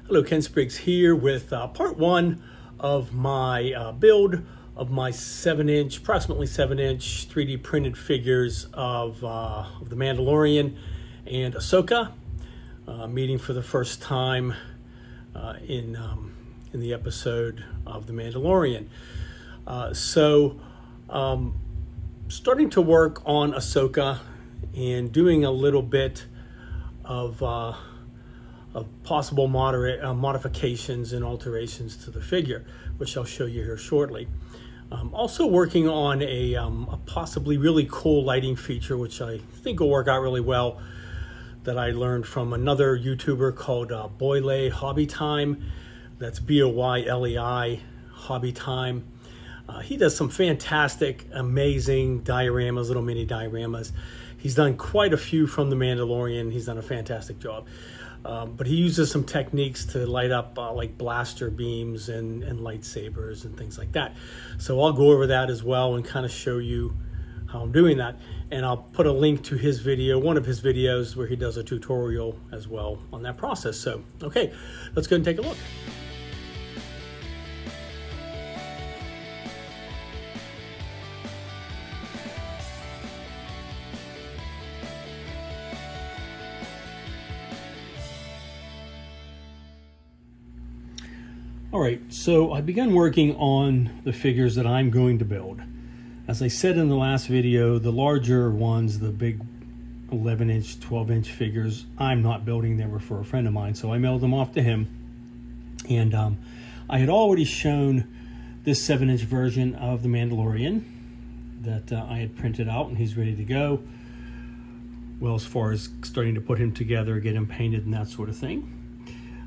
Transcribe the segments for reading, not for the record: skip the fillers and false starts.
Hello, Ken Spriggs here with part one of my build of my approximately 7-inch 3D printed figures of the Mandalorian and Ahsoka, meeting for the first time in the episode of the Mandalorian. Starting to work on Ahsoka and doing a little bit of possible modifications and alterations to the figure, which I'll show you here shortly. Also working on a possibly really cool lighting feature, which I think will work out really well, that I learned from another YouTuber called Boylei Hobbytime. That's Boylei Hobbytime. He does some fantastic, amazing dioramas, little mini dioramas. He's done quite a few from the Mandalorian. He's done a fantastic job. But he uses some techniques to light up like blaster beams and lightsabers and things like that. So I'll go over that as well and kind of show you how I'm doing that. And I'll put a link to his video, one of his videos, where he does a tutorial as well on that process. So, okay, let's go and take a look. All right, so I began working on the figures that I'm going to build. As I said in the last video, the larger ones, the big 11-inch, 12-inch figures, I'm not building. They were for a friend of mine, so I mailed them off to him. And I had already shown this 7-inch version of the Mandalorian that I had printed out, and he's ready to go. Well, as far as starting to put him together, get him painted and that sort of thing.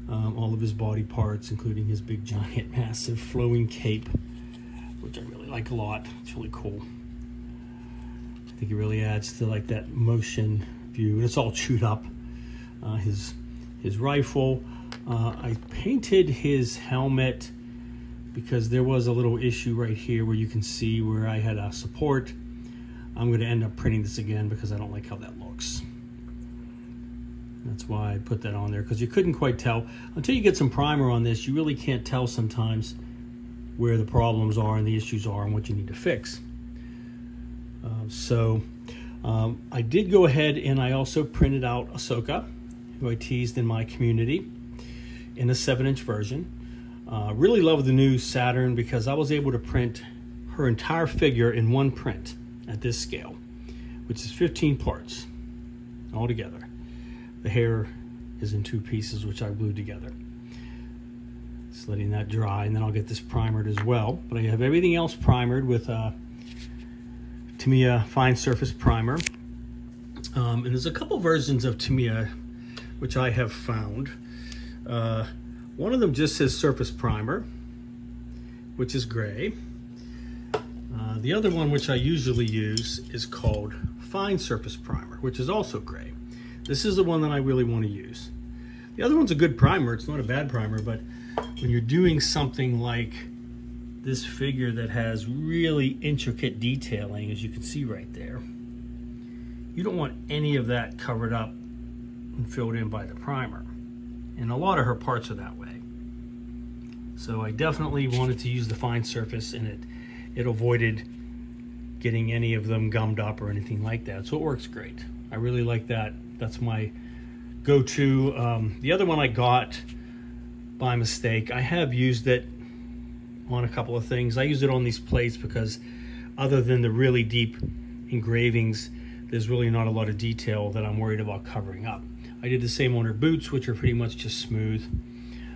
All of his body parts, including his big, giant, massive flowing cape, which I really like a lot. It's really cool. I think it really adds to like that motion view, and it's all chewed up. His rifle. I painted his helmet because there was a little issue right here where you can see where I had a support. I'm going to end up printing this again because I don't like how that looks. That's why I put that on there, because you couldn't quite tell. Until you get some primer on this, you really can't tell sometimes where the problems are and the issues are and what you need to fix. I did go ahead and I also printed out Ahsoka, who I teased in my community, in a 7-inch version. Really love the new Saturn because I was able to print her entire figure in one print at this scale, which is 15 parts all together. The hair is in 2 pieces, which I glued together. Just letting that dry, and then I'll get this primered as well. But I have everything else primered with Tamiya fine surface primer. And there's a couple versions of Tamiya which I have found. One of them just says surface primer, which is gray. The other one, which I usually use, is called fine surface primer, which is also gray. This is the one that I really want to use. The other one's a good primer. It's not a bad primer, but when you're doing something like this figure that has really intricate detailing, as you can see right there, you don't want any of that covered up and filled in by the primer. And a lot of her parts are that way. So I definitely wanted to use the fine surface, and it avoided getting any of them gummed up or anything like that. So it works great. I really like that. That's my go-to. The other one I got by mistake. I have used it on a couple of things. I use it on these plates because other than the really deep engravings, there's really not a lot of detail that I'm worried about covering up. I did the same on her boots, which are pretty much just smooth,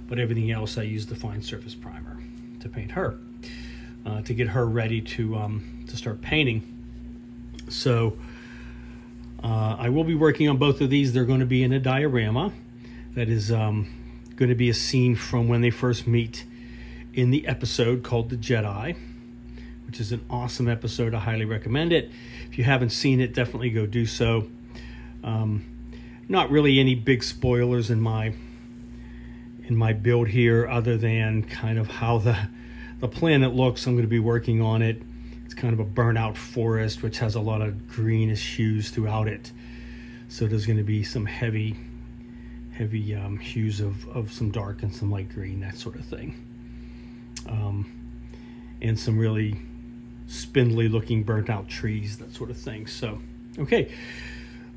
but everything else I used the fine surface primer to paint her, to get her ready to start painting. So I will be working on both of these. They're going to be in a diorama. That is going to be a scene from when they first meet in the episode called The Jedi, which is an awesome episode. I highly recommend it. If you haven't seen it, definitely go do so. Not really any big spoilers in my build here, other than kind of how the planet looks. I'm going to be working on it. It's kind of a burnout forest, which has a lot of greenish hues throughout it. So there's going to be some heavy heavy hues of some dark and some light green, that sort of thing. And some really spindly looking burnt out trees, that sort of thing. So, okay.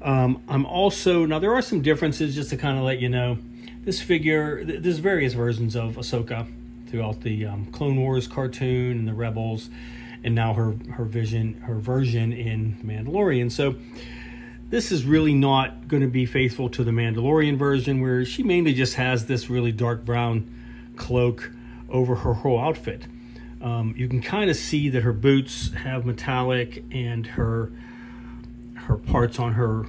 I'm also, now there are some differences just to kind of let you know. This figure, there's various versions of Ahsoka throughout the Clone Wars cartoon and the Rebels, and now her version in Mandalorian. So this is really not going to be faithful to the Mandalorian version, where she mainly just has this really dark brown cloak over her whole outfit. You can kind of see that her boots have metallic, and her parts on her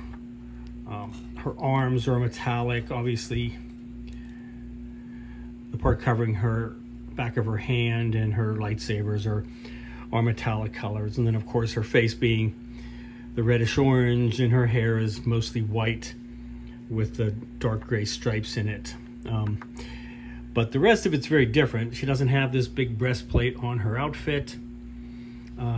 arms are metallic. Obviously, the part covering her back of her hand and her lightsabers are metallic colors. And then, of course, her face being the reddish orange, and her hair is mostly white with the dark gray stripes in it. But the rest of it's very different. She doesn't have this big breastplate on her outfit.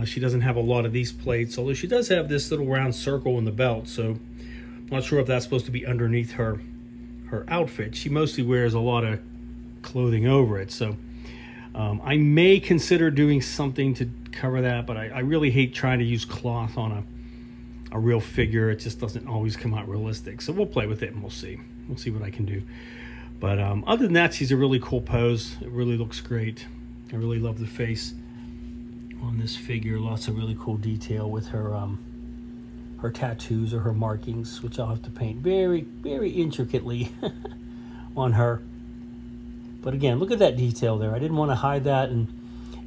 She doesn't have a lot of these plates, although she does have this little round circle in the belt. So I'm not sure if that's supposed to be underneath her outfit. She mostly wears a lot of clothing over it. So I may consider doing something to cover that, but I really hate trying to use cloth on a real figure. It just doesn't always come out realistic. So we'll play with it and we'll see. We'll see what I can do. But other than that, she's a really cool pose. It really looks great. I really love the face on this figure. Lots of really cool detail with her her tattoos or her markings, which I'll have to paint very, very intricately on her. But again, look at that detail there. I didn't want to hide that, and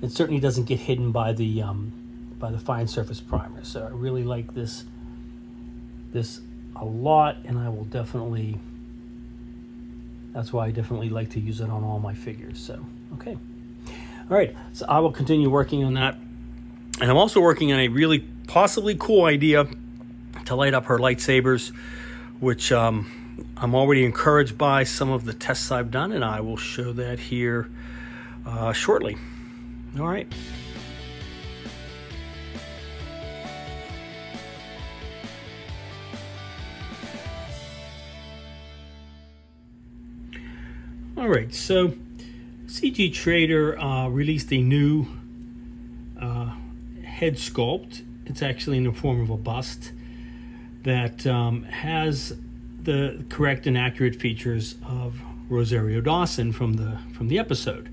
it certainly doesn't get hidden by the fine surface primer. So I really like this a lot, and I will definitely. That's why I definitely like to use it on all my figures. So, okay. All right, so I will continue working on that. And I'm also working on a really possibly cool idea to light up her lightsabers, which I'm already encouraged by some of the tests I've done, and I will show that here shortly. All right. All right, so CG Trader released a new head sculpt. It's actually in the form of a bust that has the correct and accurate features of Rosario Dawson from the episode.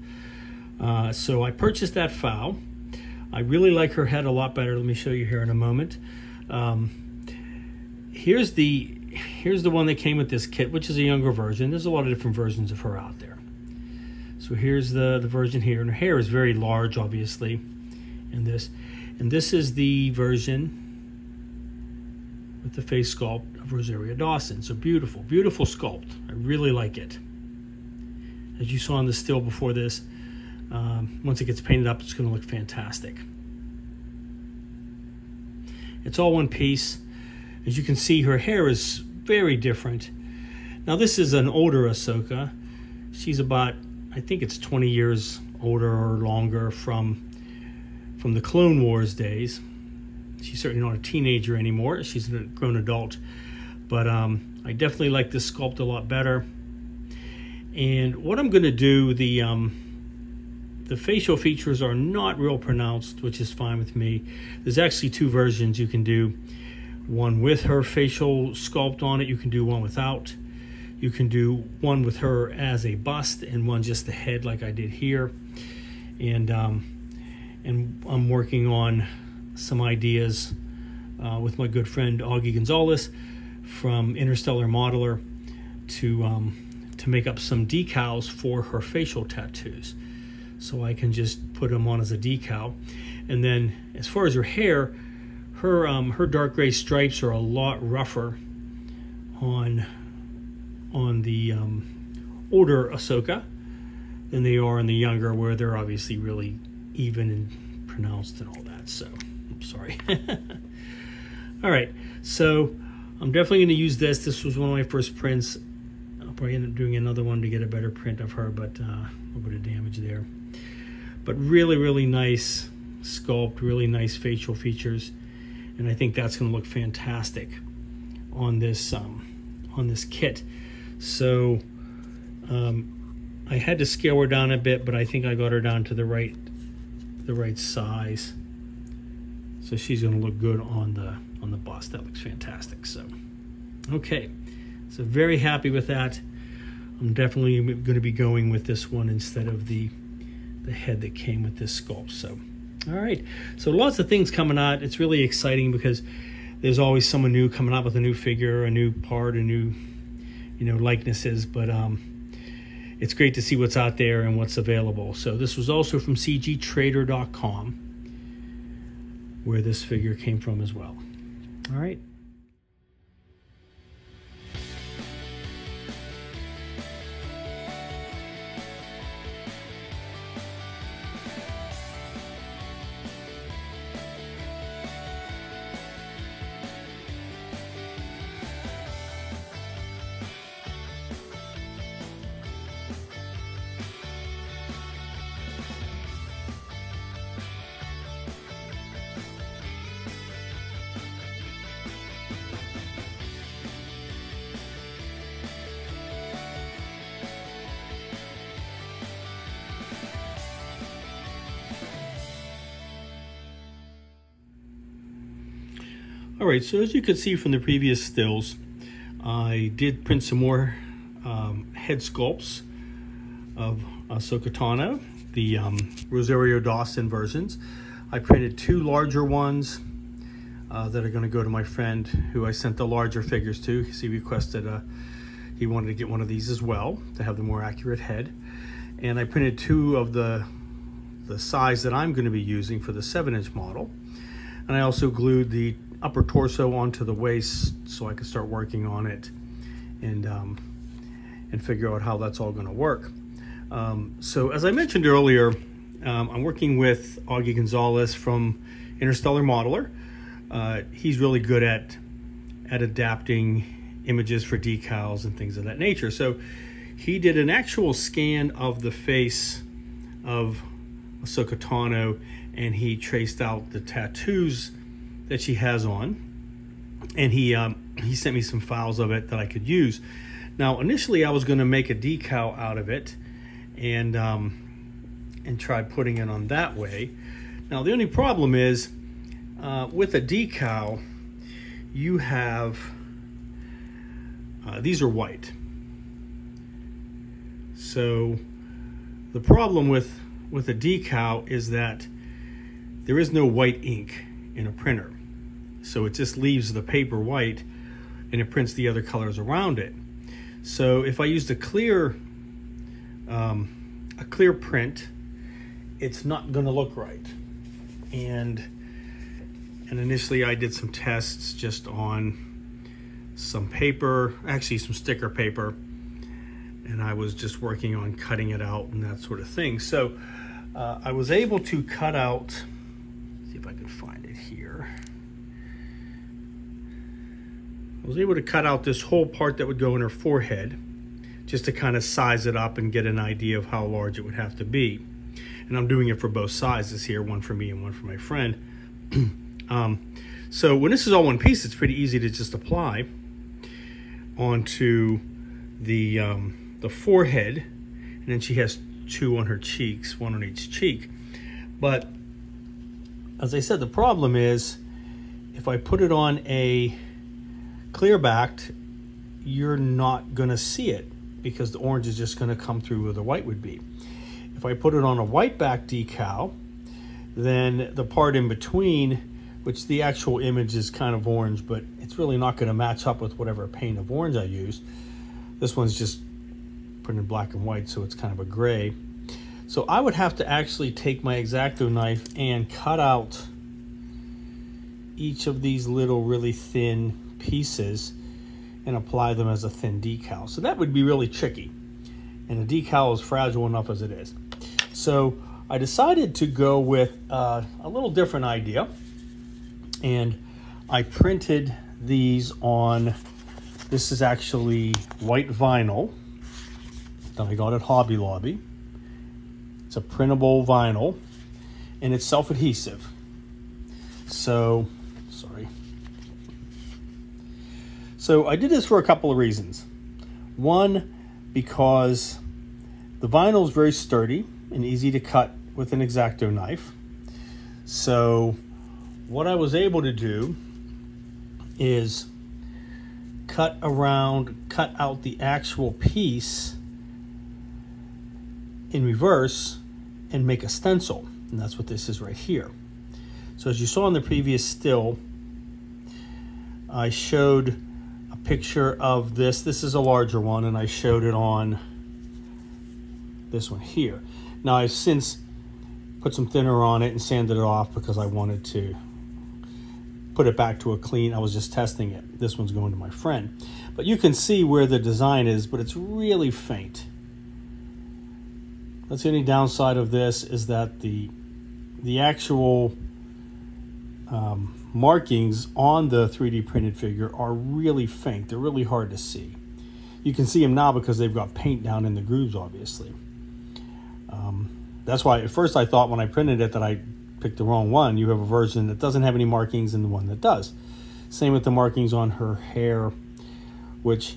So I purchased that file. I really like her head a lot better. Let me show you here in a moment. Here's the one that came with this kit, which is a younger version. There's a lot of different versions of her out there. So here's the version here, and her hair is very large, obviously, in this. And this is the version with the face sculpt of Rosario Dawson. So beautiful, beautiful sculpt. I really like it. As you saw in the still before this, once it gets painted up, it's going to look fantastic. It's all one piece. As you can see, her hair is very different. Now, this is an older Ahsoka. She's about, I think it's 20 years older or longer from the Clone Wars days. She's certainly not a teenager anymore. She's a grown adult. But I definitely like this sculpt a lot better. And what I'm going to do, the facial features are not real pronounced, which is fine with me. There's actually two versions you can do. One with her facial sculpt on it. You can do one without. You can do one with her as a bust and one just the head like I did here. And I'm working on some ideas with my good friend Augie Gonzalez from Interstellar Modeler to make up some decals for her facial tattoos. So I can just put them on as a decal. And then as far as her hair, her dark gray stripes are a lot rougher on the older Ahsoka than they are in the younger, where they're obviously really even and pronounced and all that. So, I'm sorry. All right, so I'm definitely going to use this. This was one of my first prints. I'll probably end up doing another one to get a better print of her, but a little bit of damage there. But really, really nice sculpt, really nice facial features. And I think that's going to look fantastic on this kit. So I had to scale her down a bit, but I think I got her down to the right size. So she's going to look good on the bust. That looks fantastic. So, okay. So very happy with that. I'm definitely going to be going with this one instead of the head that came with this sculpt. So, all right. So lots of things coming out. It's really exciting because there's always someone new coming out with a new figure, a new part, a new, likenesses. But it's great to see what's out there and what's available. So this was also from cgtrader.com, where this figure came from as well. All right. All right, so as you could see from the previous stills, I did print some more head sculpts of Ahsoka Tano, the Rosario Dawson versions. I printed 2 larger ones that are going to go to my friend who I sent the larger figures to. He requested, he wanted to get one of these as well to have the more accurate head. And I printed 2 of the size that I'm going to be using for the 7-inch model. And I also glued the upper torso onto the waist so I could start working on it and figure out how that's all going to work. So as I mentioned earlier, I'm working with Augie Gonzalez from Interstellar Modeler. He's really good at adapting images for decals and things of that nature. So he did an actual scan of the face of Ahsoka Tano, and he traced out the tattoos that she has on, and he sent me some files of it that I could use. Now initially I was going to make a decal out of it and try putting it on that way. Now the only problem is with a decal you have these are white, so the problem with a decal is that there is no white ink in a printer. So it just leaves the paper white and it prints the other colors around it. So if I used a clear print, it's not going to look right. And initially I did some tests just on some paper, actually some sticker paper, and I was just working on cutting it out and that sort of thing. So I was able to cut out, see if I can find it here. I was able to cut out this whole part that would go in her forehead just to kind of size it up and get an idea of how large it would have to be. And I'm doing it for both sizes here, one for me and one for my friend. So when this is all one piece, it's pretty easy to just apply onto the forehead, and then she has 2 on her cheeks, 1 on each cheek. But as I said, the problem is if I put it on a clear backed, you're not going to see it because the orange is just going to come through where the white would be. If I put it on a white back decal, then the part in between, which the actual image is kind of orange, but it's really not going to match up with whatever paint of orange I used. This one's just put in black and white, so it's kind of a gray. So I would have to actually take my X-Acto knife and cut out each of these little really thin pieces and apply them as a thin decal. So that would be really tricky, and the decal is fragile enough as it is. So I decided to go with a little different idea, and I printed these on, this is actually white vinyl that I got at Hobby Lobby. It's a printable vinyl and it's self-adhesive. So, sorry. So I did this for a couple of reasons. One, because the vinyl is very sturdy and easy to cut with an X-Acto knife. So what I was able to do is cut out the actual piece in reverse and make a stencil. And that's what this is right here. So as you saw in the previous still, I showed a picture of this. This is a larger one, and I showed it on this one here. Now I've since put some thinner on it and sanded it off because I wanted to put it back to a clean. I was just testing it. This one's going to my friend. But you can see where the design is, but it's really faint. That's the only downside of this, is that the actual markings on the 3D printed figure are really faint. They're really hard to see. You can see them now because they've got paint down in the grooves, obviously. That's why at first I thought when I printed it that I picked the wrong one. You have a version that doesn't have any markings and the one that does. Same with the markings on her hair, which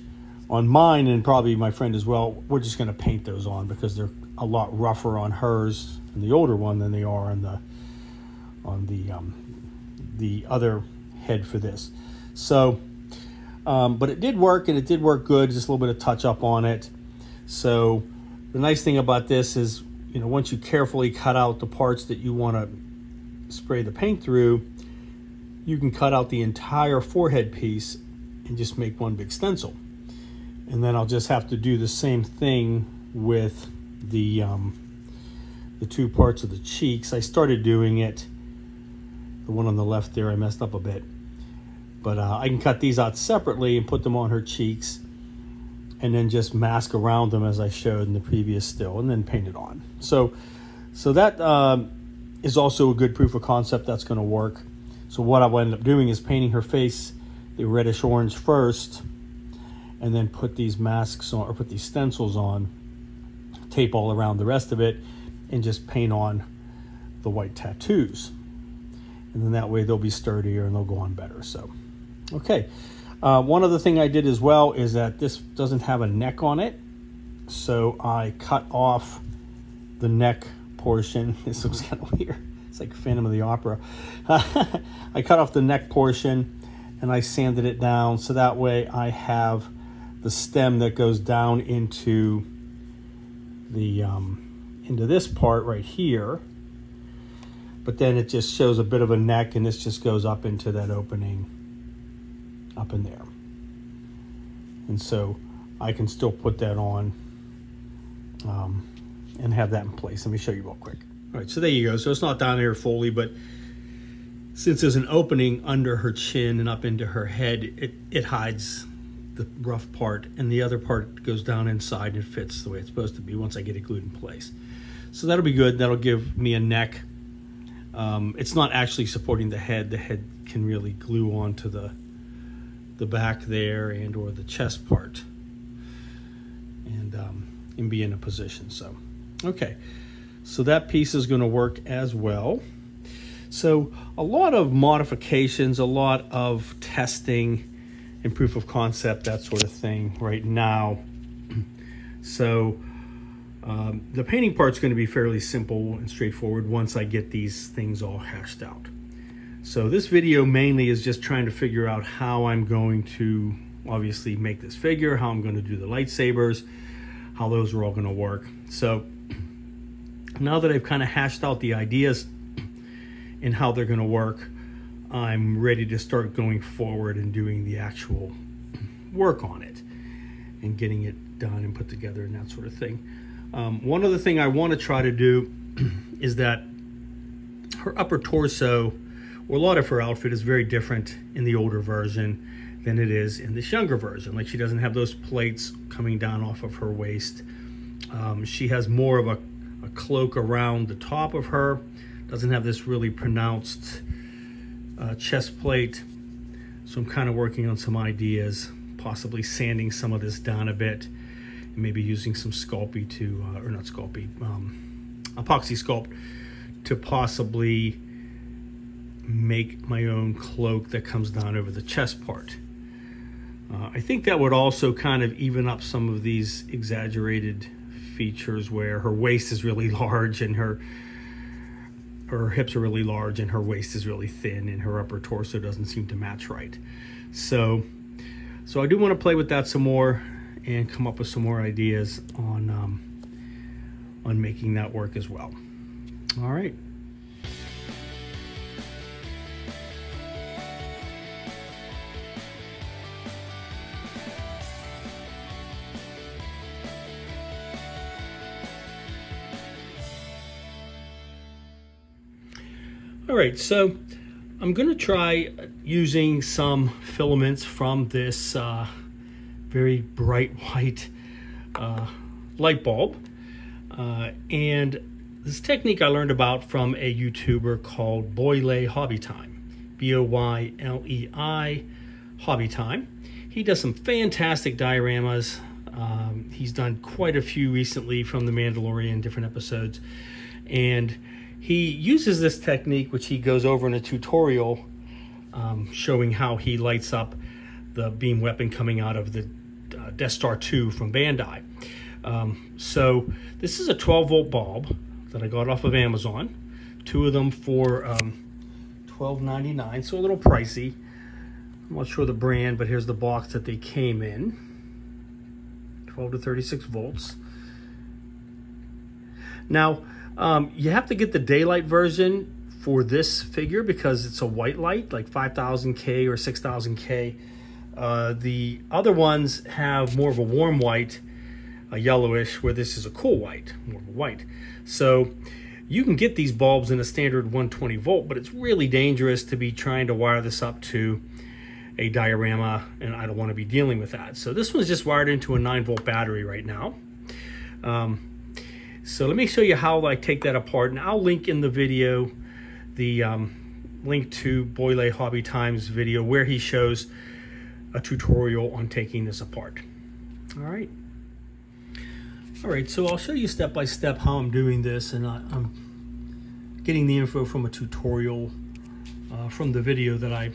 on mine and probably my friend as well, we're just going to paint those on because they're a lot rougher on hers and the older one than they are on the other head for this. So, but it did work, and it did work good. Just a little bit of touch up on it. So the nice thing about this is, you know, once you carefully cut out the parts that you want to spray the paint through, you can cut out the entire forehead piece and just make one big stencil. And then I'll just have to do the same thing with the two parts of the cheeks. I started doing it, the one on the left there, I messed up a bit. But I can cut these out separately and put them on her cheeks and then just mask around them as I showed in the previous still, and then paint it on. So that is also a good proof of concept that's going to work. So what I will end up doing is painting her face the reddish orange first, and then put these masks on, or put these stencils on, tape all around the rest of it, and just paint on the white tattoos. And then that way they'll be sturdier and they'll go on better. So, okay. One other thing I did as well is that this doesn't have a neck on it. So I cut off the neck portion. This looks kind of weird. It's like Phantom of the Opera. I cut off the neck portion and I sanded it down. So that way I have the stem that goes down into the into this part right here. But then it just shows a bit of a neck, and this just goes up into that opening up in there. And so I can still put that on and have that in place. Let me show you real quick. All right, so there you go. So it's not down here fully, but since there's an opening under her chin and up into her head, it hides the rough part, and the other part goes down inside and fits the way it's supposed to be once I get it glued in place. So that'll be good. That'll give me a neck. It's not actually supporting the head. The head can really glue onto the back there and or the chest part and be in a position. So, okay. So that piece is going to work as well. So a lot of modifications, a lot of testing and proof of concept, that sort of thing right now. So the painting part's going to be fairly simple and straightforward once I get these things all hashed out. So this video mainly is just trying to figure out how I'm going to obviously make this figure, how I'm going to do the lightsabers, how those are all going to work. So now that I've kind of hashed out the ideas and how they're going to work, I'm ready to start going forward and doing the actual work on it and getting it done and put together and that sort of thing. One other thing I want to try to do is that her upper torso, or a lot of her outfit, is very different in the older version than it is in this younger version. Like, she doesn't have those plates coming down off of her waist. She has more of a cloak around the top of her. Doesn't have this really pronounced chest plate. So I'm kind of working on some ideas, possibly sanding some of this down a bit, and maybe using some Sculpey to, or not Sculpey, epoxy Sculpt to possibly make my own cloak that comes down over the chest part. I think that would also kind of even up some of these exaggerated features where her waist is really large and her hips are really large and her waist is really thin and her upper torso doesn't seem to match right. So I do want to play with that some more and come up with some more ideas on making that work as well. All right. All right, so I'm going to try using some filaments from this very bright white light bulb. And this technique I learned about from a YouTuber called Boylei Hobbytime, B-O-Y-L-E-I Hobbytime. He does some fantastic dioramas. He's done quite a few recently from the Mandalorian, different episodes. And he uses this technique, which he goes over in a tutorial, showing how he lights up the beam weapon coming out of the Death Star 2 from Bandai. So this is a 12-volt bulb that I got off of Amazon. 2 of them for $12.99, so a little pricey. I'm not sure the brand, but here's the box that they came in. 12 to 36 volts. Now, you have to get the daylight version for this figure because it's a white light, like 5000K or 6000K. The other ones have more of a warm white, a yellowish, where this is a cool white, more of a white. So you can get these bulbs in a standard 120 volt, but it's really dangerous to be trying to wire this up to a diorama, and I don't want to be dealing with that. So this one's just wired into a 9-volt battery right now. So let me show you how I take that apart, and I'll link in the video the link to Boylei Hobbytime's video where he shows a tutorial on taking this apart. All right, so I'll show you step by step how I'm doing this, and I'm getting the info from a tutorial from the video that I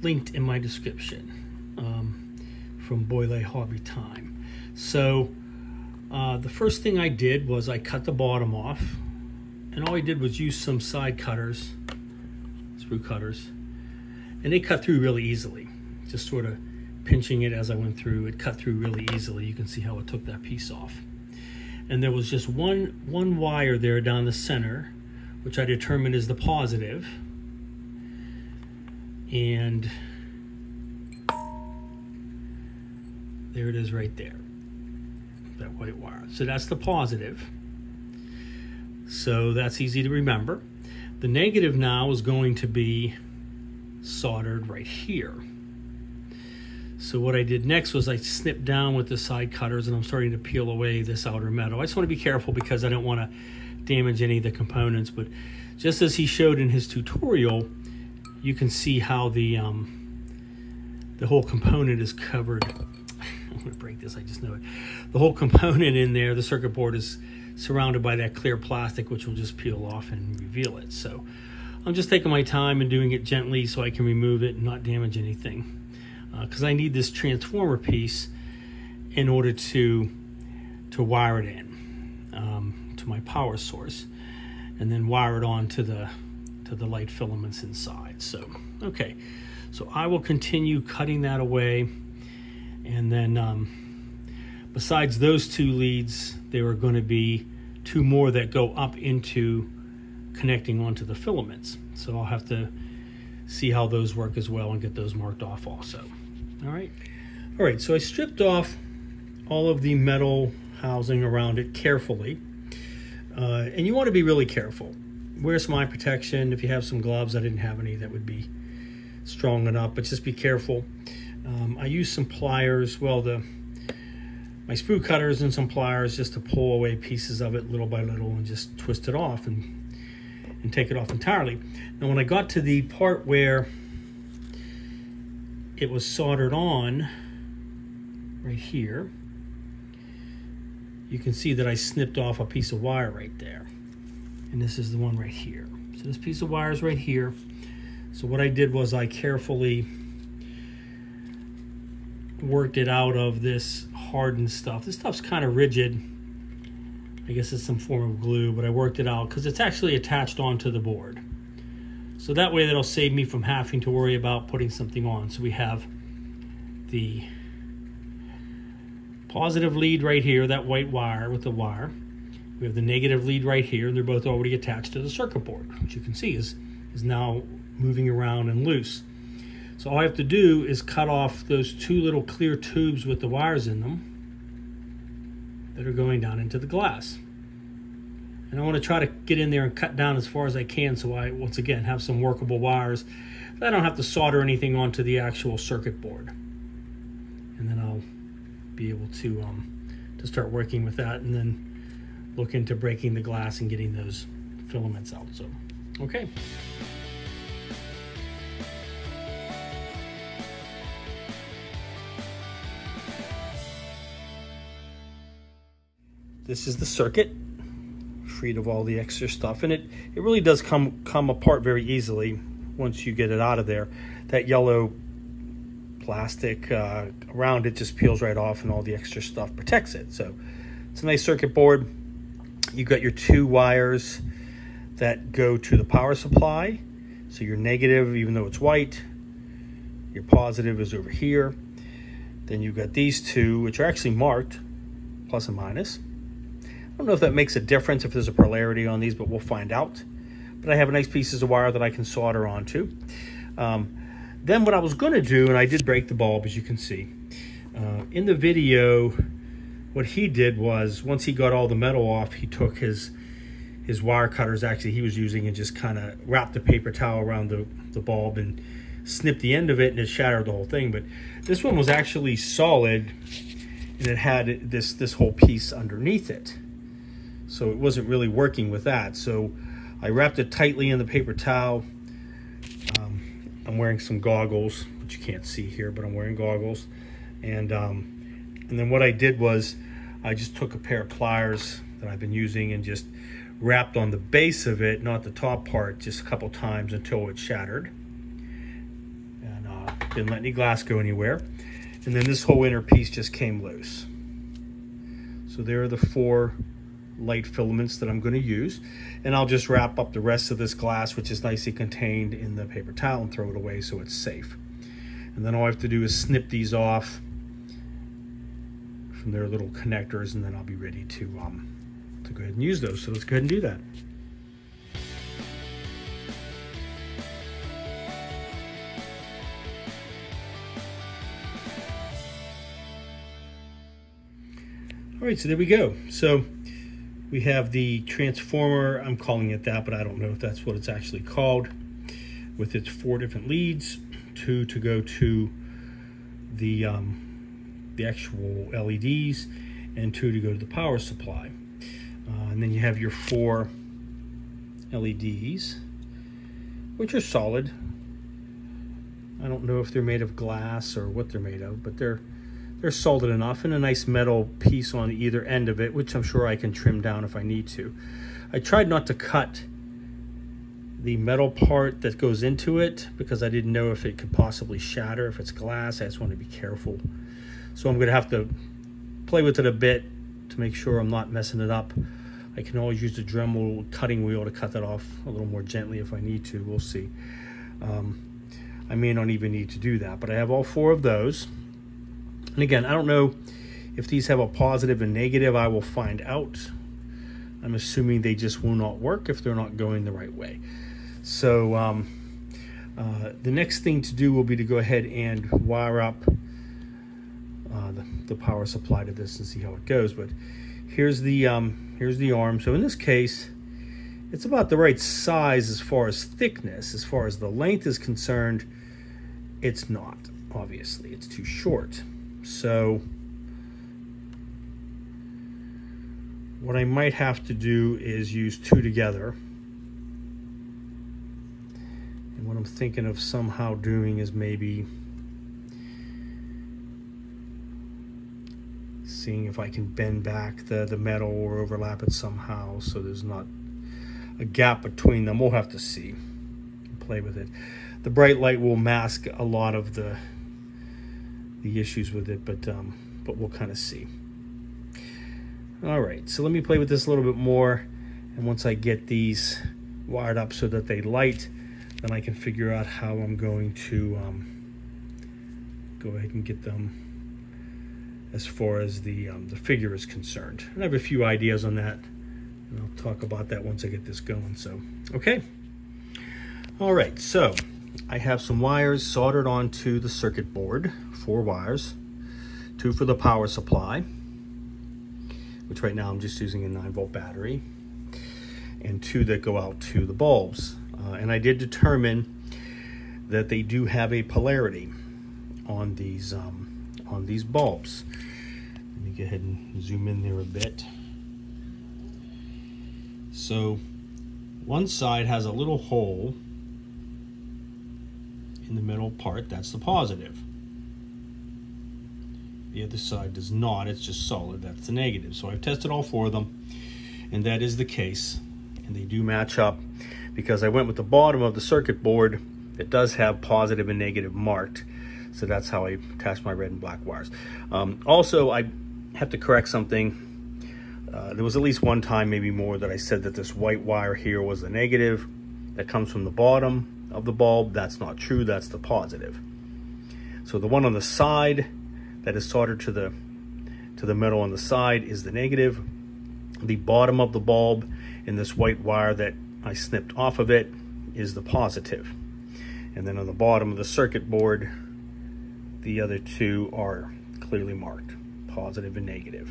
linked in my description from Boylei Hobbytime. So the first thing I did was I cut the bottom off, and all I did was use some side cutters, screw cutters, and they cut through really easily. Just sort of pinching it as I went through, it cut through really easily. You can see how it took that piece off. And there was just one wire there down the center, which I determined is the positive. And there it is right there, that white wire. So that's the positive. So that's easy to remember. The negative now is going to be soldered right here. So what I did next was I snipped down with the side cutters, and I'm starting to peel away this outer metal. I just want to be careful because I don't want to damage any of the components, but just as he showed in his tutorial, you can see how the whole component is covered. I'm going to break this, I just know it. The whole component in there, the circuit board, is surrounded by that clear plastic, which will just peel off and reveal it. So I'm just taking my time and doing it gently so I can remove it and not damage anything. Because I need this transformer piece in order to wire it in to my power source, and then wire it on to the light filaments inside. So okay, so I will continue cutting that away, and then besides those 2 leads, there are going to be 2 more that go up into connecting onto the filaments. So I'll have to see how those work as well and get those marked off also. All right, so I stripped off all of the metal housing around it carefully, and you want to be really careful. Wear some eye protection. If you have some gloves, I didn't have any that would be strong enough, but just be careful. I used some pliers, well, my sprue cutters and some pliers, just to pull away pieces of it little by little and just twist it off and take it off entirely. Now when I got to the part where it was soldered on right here, you can see that I snipped off a piece of wire right there, and this is the one right here. So this piece of wire is right here. So what I did was I carefully worked it out of this hardened stuff. This stuff's kind of rigid. I guess it's some form of glue, but I worked it out because it's actually attached onto the board. So that way that'll save me from having to worry about putting something on. So we have the positive lead right here, that white wire with the wire. We have the negative lead right here, and they're both already attached to the circuit board, which you can see is now moving around and loose. So all I have to do is cut off those two little clear tubes with the wires in them that are going down into the glass. And I want to try to get in there and cut down as far as I can, so I, once again, have some workable wires. I don't have to solder anything onto the actual circuit board. And then I'll be able to start working with that, and then look into breaking the glass and getting those filaments out. So, okay. This is the circuit, freed of all the extra stuff, and it really does come apart very easily once you get it out of there. That yellow plastic around it just peels right off, and all the extra stuff protects it. So it's a nice circuit board. You've got your two wires that go to the power supply. So your negative, even though it's white, your positive is over here. Then you've got these two, which are actually marked plus and minus. I don't know if that makes a difference, if there's a polarity on these, but we'll find out. But I have nice pieces of wire that I can solder onto. Then what I was going to do, and I did break the bulb, as you can see. In the video, what he did was, once he got all the metal off, he took his wire cutters, actually he was using, and just kind of wrapped the paper towel around the bulb and snipped the end of it, and it shattered the whole thing. But this one was actually solid, and it had this whole piece underneath it. So it wasn't really working with that. So I wrapped it tightly in the paper towel. I'm wearing some goggles, which you can't see here, but I'm wearing goggles. And then what I did was I just took a pair of pliers that I've been using and just wrapped on the base of it, not the top part, just a couple times until it shattered. And didn't let any glass go anywhere. And then this whole inner piece just came loose. So there are the 4 light filaments that I'm going to use, and I'll just wrap up the rest of this glass, which is nicely contained, in the paper towel and throw it away so it's safe. And then all I have to do is snip these off from their little connectors, and then I'll be ready to go ahead and use those. So let's go ahead and do that. All right, so there we go. So we have the transformer, I'm calling it that, but I don't know if that's what it's actually called, with its 4 different leads, 2 to go to the actual LEDs, and 2 to go to the power supply. And then you have your 4 LEDs, which are solid. I don't know if they're made of glass or what they're made of, but they're solid enough, and a nice metal piece on either end of it, which I'm sure I can trim down if I need to. I tried not to cut the metal part that goes into it because I didn't know if it could possibly shatter. If it's glass, I just want to be careful. So I'm going to have to play with it a bit to make sure I'm not messing it up. I can always use the Dremel cutting wheel to cut that off a little more gently if I need to. We'll see. I may not even need to do that, but I have all 4 of those. And again, I don't know if these have a positive and negative. I will find out. I'm assuming they just will not work if they're not going the right way. So the next thing to do will be to go ahead and wire up the power supply to this and see how it goes. But here's the arm. So in this case, it's about the right size as far as thickness. As far as the length is concerned, it's not. Obviously, it's too short. So what I might have to do is use 2 together. And what I'm thinking of somehow doing is maybe seeing if I can bend back the metal or overlap it somehow so there's not a gap between them. We'll have to see. Play with it. The bright light will mask a lot of the issues with it, but we'll kind of see. All right, so let me play with this a little bit more, and once I get these wired up so that they light, then I can figure out how I'm going to go ahead and get them as far as the figure is concerned. And I have a few ideas on that, and I'll talk about that once I get this going. So, okay. All right, so I have some wires soldered onto the circuit board, 4 wires, 2 for the power supply, which right now I'm just using a 9-volt battery, and 2 that go out to the bulbs. And I did determine that they do have a polarity on these bulbs. Let me go ahead and zoom in there a bit. So one side has a little hole in the middle part, that's the positive. The other side does not, it's just solid, that's the negative. So I've tested all 4 of them, and that is the case, and they do match up, because I went with the bottom of the circuit board that does have positive and negative marked. So that's how I attach my red and black wires. Also, I have to correct something. There was at least one time, maybe more, that I said that this white wire here was the negative that comes from the bottom of the bulb. That's not true, that's the positive. So the one on the side that is soldered to the metal on the side is the negative. The bottom of the bulb in this white wire that I snipped off of it is the positive. And then on the bottom of the circuit board, the other 2 are clearly marked, positive and negative.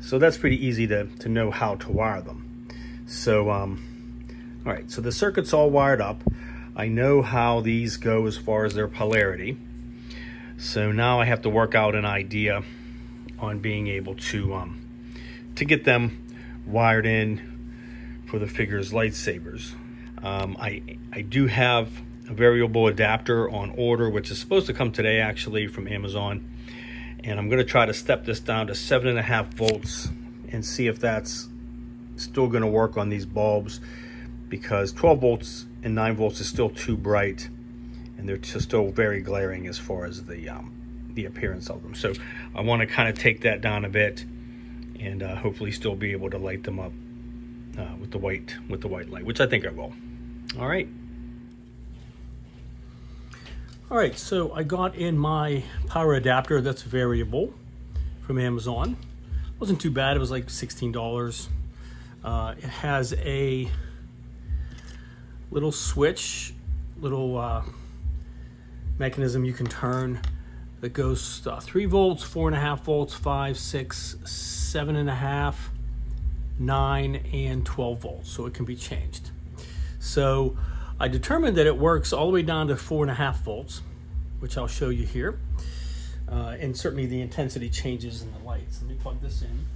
So that's pretty easy to know how to wire them. So, all right, so the circuit's all wired up. I know how these go as far as their polarity. So now I have to work out an idea on being able to get them wired in for the figure's lightsabers. I do have a variable adapter on order, which is supposed to come today actually from Amazon, and I'm going to try to step this down to 7.5 volts and see if that's still going to work on these bulbs, because 12 volts and 9 volts is still too bright, and they're still very glaring as far as the appearance of them. So I want to kind of take that down a bit, and hopefully still be able to light them up with the white light, which I think I will. All right. All right, so I got in my power adapter that's variable from Amazon. It wasn't too bad, it was like $16. It has a little switch, little mechanism you can turn that goes 3 volts, 4.5 volts, 5, 6, 7.5, 9, and 12 volts, so it can be changed. So I determined that it works all the way down to 4.5 volts, which I'll show you here. And certainly the intensity changes in the lights. Let me plug this in.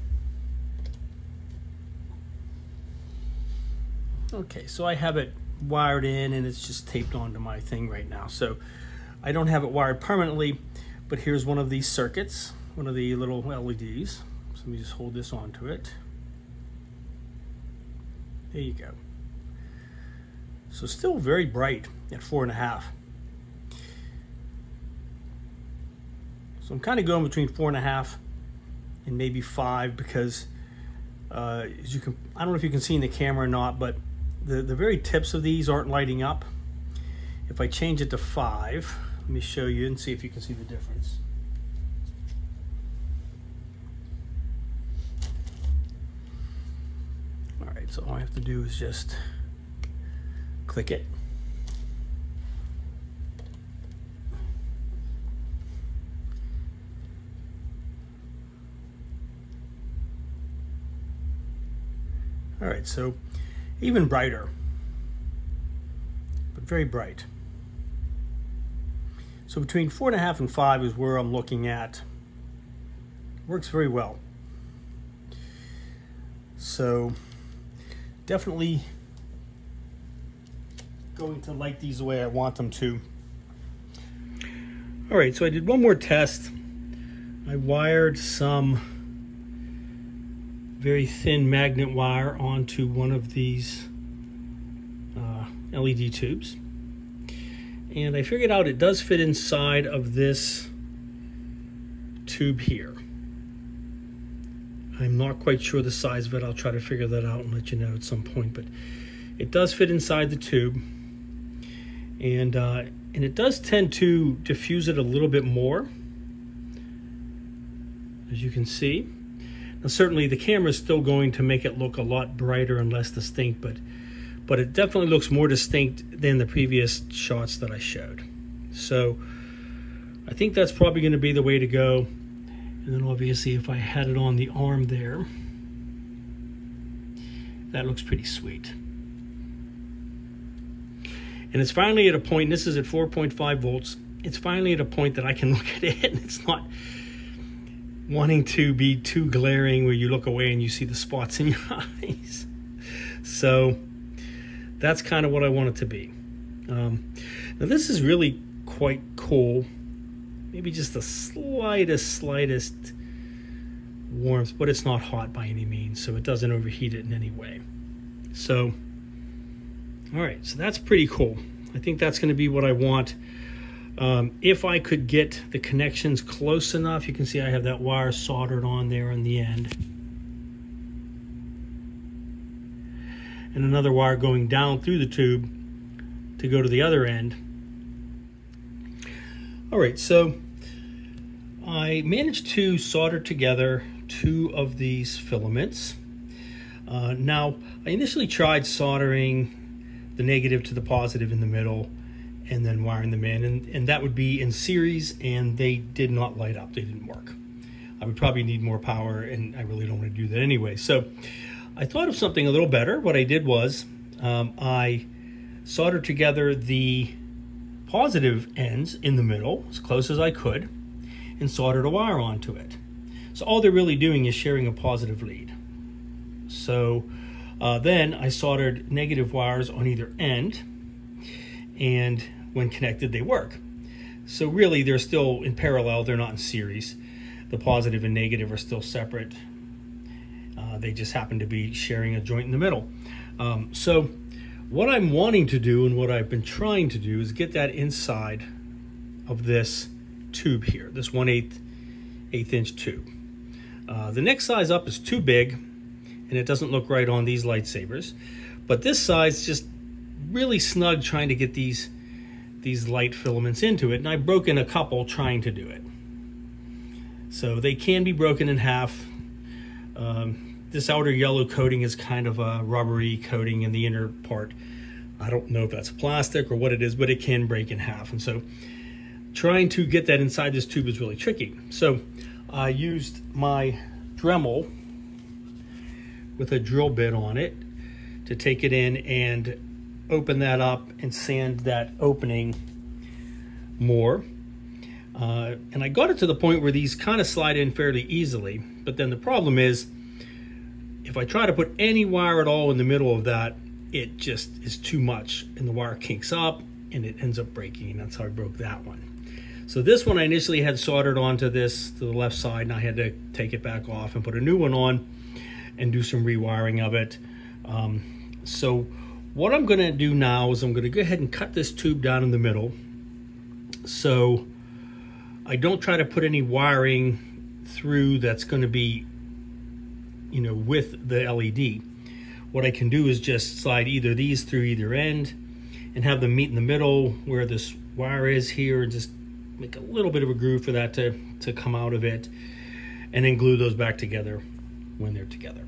Okay, so I have it wired in, and it's just taped onto my thing right now. So I don't have it wired permanently, but here's one of these circuits, one of the little LEDs. So let me just hold this onto it. There you go. So still very bright at 4.5. So I'm kind of going between 4.5 and maybe 5, because as you can, I don't know if you can see in the camera or not, but the very tips of these aren't lighting up. If I change it to 5, let me show you and see if you can see the difference. All right, so all I have to do is just click it. All right, so even brighter, but very bright. So between 4.5 and 5 is where I'm looking at. Works very well. So definitely going to light these the way I want them to. All right, so I did one more test. I wired some very thin magnet wire onto one of these LED tubes. And I figured out it does fit inside of this tube here. I'm not quite sure the size of it. I'll try to figure that out and let you know at some point, but it does fit inside the tube. And it does tend to diffuse it a little bit more, as you can see. Now certainly the camera is still going to make it look a lot brighter and less distinct, but it definitely looks more distinct than the previous shots that I showed. So I think that's probably going to be the way to go. And then obviously if I had it on the arm there, that looks pretty sweet. And it's finally at a point, and this is at 4.5 volts, it's finally at a point that I can look at it and it's not wanting to be too glaring where you look away and you see the spots in your eyes. So that's kind of what I want it to be. Now this is really quite cool. Maybe just the slightest warmth, but it's not hot by any means, so it doesn't overheat it in any way. So, all right, so that's pretty cool. I think that's going to be what I want. If I could get the connections close enough, you can see I have that wire soldered on there on the end. And another wire going down through the tube to go to the other end. All right, so I managed to solder together 2 of these filaments. Now, I initially tried soldering the negative to the positive in the middle and then wiring them in, and that would be in series, and they did not light up. They didn't work. I would probably need more power, and I really don't want to do that anyway. So I thought of something a little better. What I did was I soldered together the positive ends in the middle as close as I could and soldered a wire onto it. So all they're really doing is sharing a positive lead. So then I soldered negative wires on either end, and when connected they work. So really they're still in parallel, they're not in series. The positive and negative are still separate. They just happen to be sharing a joint in the middle. So what I'm wanting to do and what I've been trying to do is get that inside of this tube here, this 1/8 inch tube. The next size up is too big and it doesn't look right on these lightsabers, but this size just really snug trying to get these light filaments into it, and I've broken a couple trying to do it. So they can be broken in half. This outer yellow coating is kind of a rubbery coating in the inner part. I don't know if that's plastic or what it is, but it can break in half. And so trying to get that inside this tube is really tricky. So I used my Dremel with a drill bit on it to take it in and open that up and sand that opening more. And I got it to the point where these kind of slide in fairly easily. But then the problem is, if I try to put any wire at all in the middle of that, it just is too much and the wire kinks up and it ends up breaking, and that's how I broke that one. So this one I initially had soldered onto this to the left side, and I had to take it back off and put a new one on and do some rewiring of it. So what I'm gonna do now is I'm gonna go ahead and cut this tube down in the middle so I don't try to put any wiring through that's gonna be, you know, with the LED. What I can do is just slide either these through either end and have them meet in the middle where this wire is here, and just make a little bit of a groove for that to come out of it, and then glue those back together when they're together.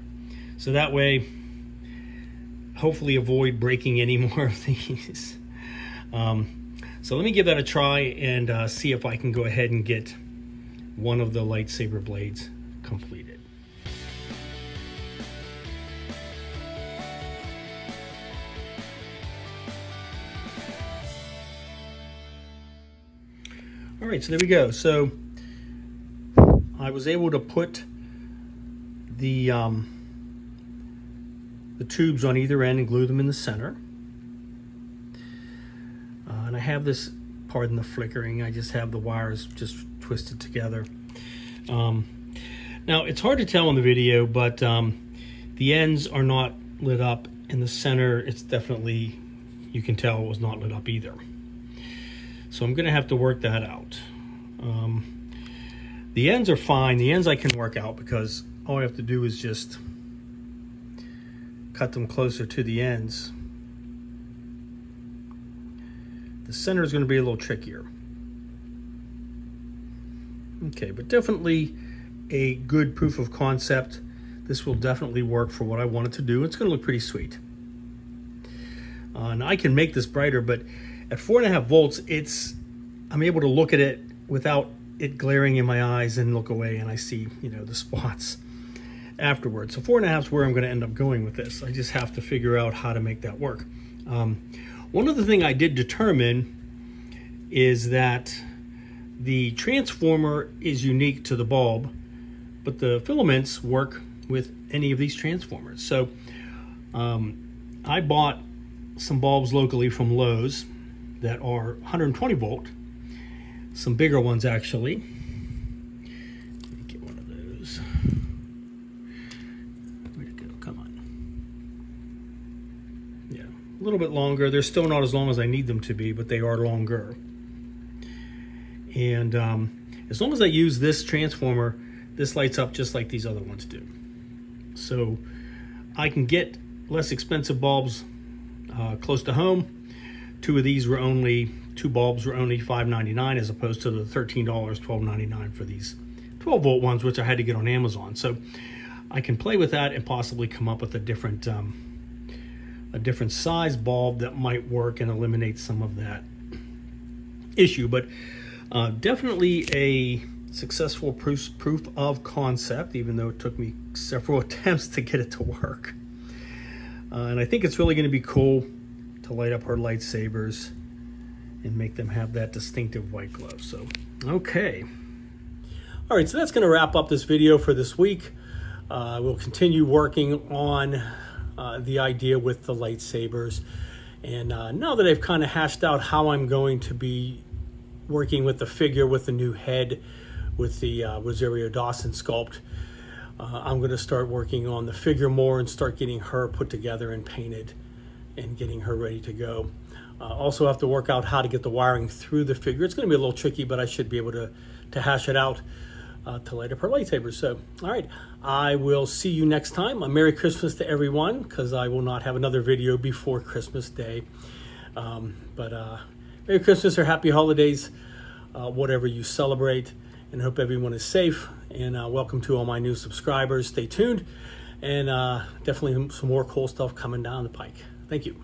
So that way, hopefully avoid breaking any more of these. So let me give that a try and see if I can go ahead and get one of the lightsaber blades completed. All right, so there we go. So I was able to put the tubes on either end and glue them in the center. And I have this, pardon the flickering, I just have the wires just twisted together. Now it's hard to tell in the video, but the ends are not lit up. In the center, it's definitely, you can tell it was not lit up either. So I'm going to have to work that out. The ends are fine. The ends I can work out because all I have to do is just cut them closer to the ends. The center is going to be a little trickier. Okay, but definitely a good proof of concept. This will definitely work for what I wanted to do. It's going to look pretty sweet. And I can make this brighter, but at 4.5 volts, I'm able to look at it without it glaring in my eyes and look away, and I see, you know, the spots afterwards. So 4.5 is where I'm going to end up going with this. I just have to figure out how to make that work. One other thing I did determine is that the transformer is unique to the bulb, but the filaments work with any of these transformers. So I bought some bulbs locally from Lowe's that are 120 volt, some bigger ones actually. Let me get one of those. Where'd it go? Come on. Yeah, a little bit longer. They're still not as long as I need them to be, but they are longer. And as long as I use this transformer, this lights up just like these other ones do. So I can get less expensive bulbs close to home. Two bulbs were only $5.99 as opposed to the $13, $12.99 for these 12 volt ones, which I had to get on Amazon. So I can play with that and possibly come up with a different size bulb that might work and eliminate some of that issue. But definitely a successful proof of concept, even though it took me several attempts to get it to work. And I think it's really going to be cool to light up her lightsabers and make them have that distinctive white glow. So, okay. All right, so that's going to wrap up this video for this week. We'll continue working on the idea with the lightsabers. And now that I've kind of hashed out how I'm going to be working with the figure with the new head with the Rosario Dawson sculpt, I'm going to start working on the figure more and start getting her put together and painted and getting her ready to go. Also have to work out how to get the wiring through the figure. It's going to be a little tricky, but I should be able to hash it out to light up her lightsabers. So, all right, I will see you next time. A Merry Christmas to everyone, because I will not have another video before Christmas Day. But Merry Christmas or Happy Holidays, whatever you celebrate, and hope everyone is safe. And welcome to all my new subscribers. Stay tuned, and definitely some more cool stuff coming down the pike. Thank you.